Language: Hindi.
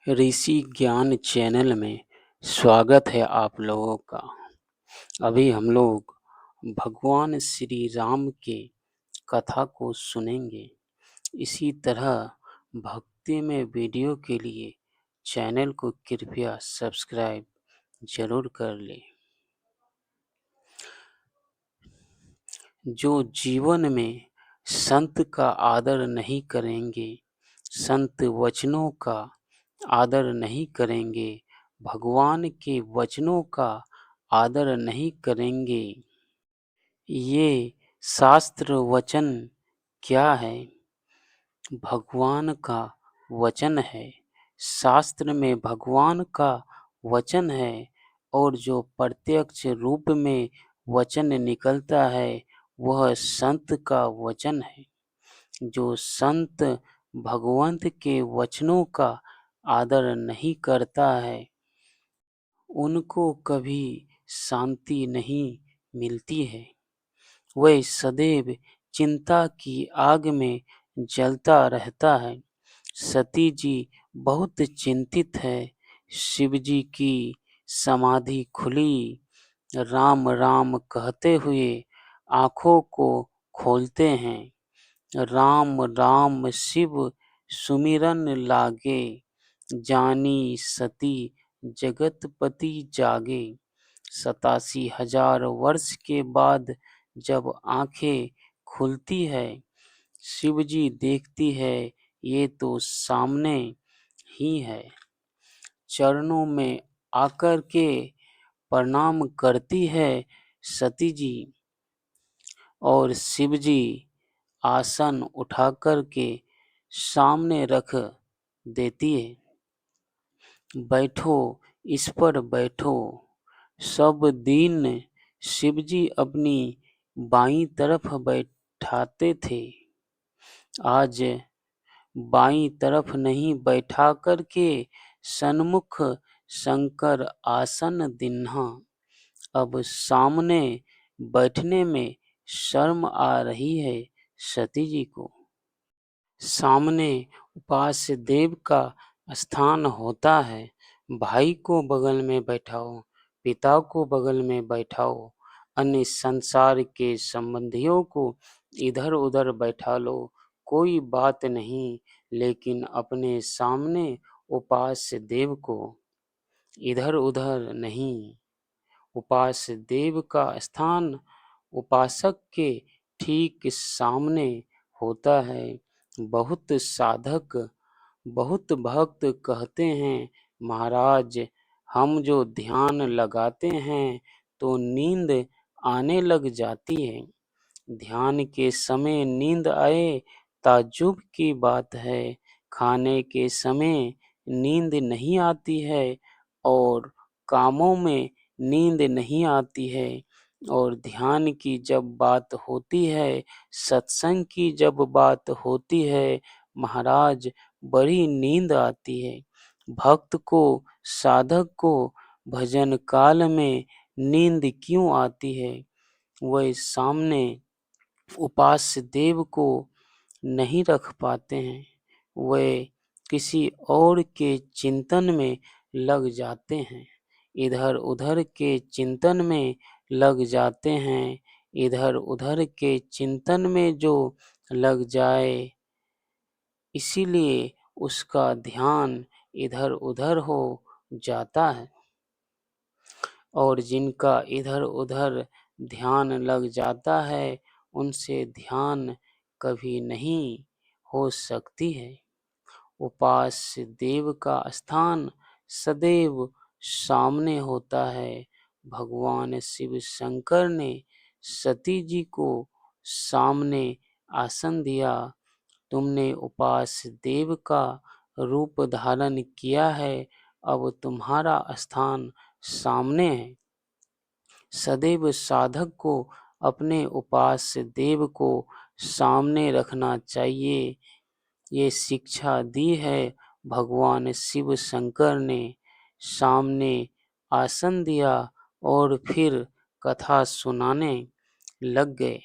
ऋषि ज्ञान चैनल में स्वागत है आप लोगों का। अभी हम लोग भगवान श्री राम के कथा को सुनेंगे। इसी तरह भक्ति में वीडियो के लिए चैनल को कृपया सब्सक्राइब जरूर कर लें। जो जीवन में संत का आदर नहीं करेंगे, संत वचनों का आदर नहीं करेंगे, भगवान के वचनों का आदर नहीं करेंगे। ये शास्त्र वचन क्या है? भगवान का वचन है। शास्त्र में भगवान का वचन है और जो प्रत्यक्ष रूप में वचन निकलता है वह संत का वचन है। जो संत भगवंत के वचनों का आदर नहीं करता है उनको कभी शांति नहीं मिलती है। वह सदैव चिंता की आग में जलता रहता है। सती जी बहुत चिंतित है। शिव जी की समाधि खुली। राम राम कहते हुए आँखों को खोलते हैं। राम राम शिव सुमिरन लागे, जानी सती जगतपति जागे। 87,000 वर्ष के बाद जब आंखें खुलती है, शिव जी देखती है ये तो सामने ही है। चरणों में आकर के प्रणाम करती है सती जी और शिव जी आसन उठाकर के सामने रख देती है। बैठो, इस पर बैठो। सब दिन शिवजी अपनी बाईं तरफ बैठाते थे। आज बाईं तरफ नहीं बैठा करके सन्मुख शंकर आसन दिन्हा। अब सामने बैठने में शर्म आ रही है सती जी को। सामने उपास्य देव का स्थान होता है। भाई को बगल में बैठाओ, पिता को बगल में बैठाओ, अन्य संसार के संबंधियों को इधर उधर बैठा लो, कोई बात नहीं, लेकिन अपने सामने उपास्य देव को इधर उधर नहीं। उपास्य देव का स्थान उपासक के ठीक सामने होता है। बहुत साधक, बहुत भक्त कहते हैं, महाराज हम जो ध्यान लगाते हैं तो नींद आने लग जाती है। ध्यान के समय नींद आए ताज्जुब की बात है। खाने के समय नींद नहीं आती है और कामों में नींद नहीं आती है। और ध्यान की जब बात होती है, सत्संग की जब बात होती है, महाराज बड़ी नींद आती है। भक्त को, साधक को भजन काल में नींद क्यों आती है? वह सामने उपास्य देव को नहीं रख पाते हैं। वह किसी और के चिंतन में लग जाते हैं। इधर उधर के चिंतन में लग जाते हैं। इधर उधर के चिंतन में जो लग जाए, इसीलिए उसका ध्यान इधर उधर हो जाता है। और जिनका इधर उधर ध्यान लग जाता है उनसे ध्यान कभी नहीं हो सकती है। उपास्य देव का स्थान सदैव सामने होता है। भगवान शिव शंकर ने सती जी को सामने आसन दिया। तुमने उपास्य देव का रूप धारण किया है, अब तुम्हारा स्थान सामने है। सदैव साधक को अपने उपास्य देव को सामने रखना चाहिए। ये शिक्षा दी है भगवान शिव शंकर ने। सामने आसन दिया और फिर कथा सुनाने लग गए।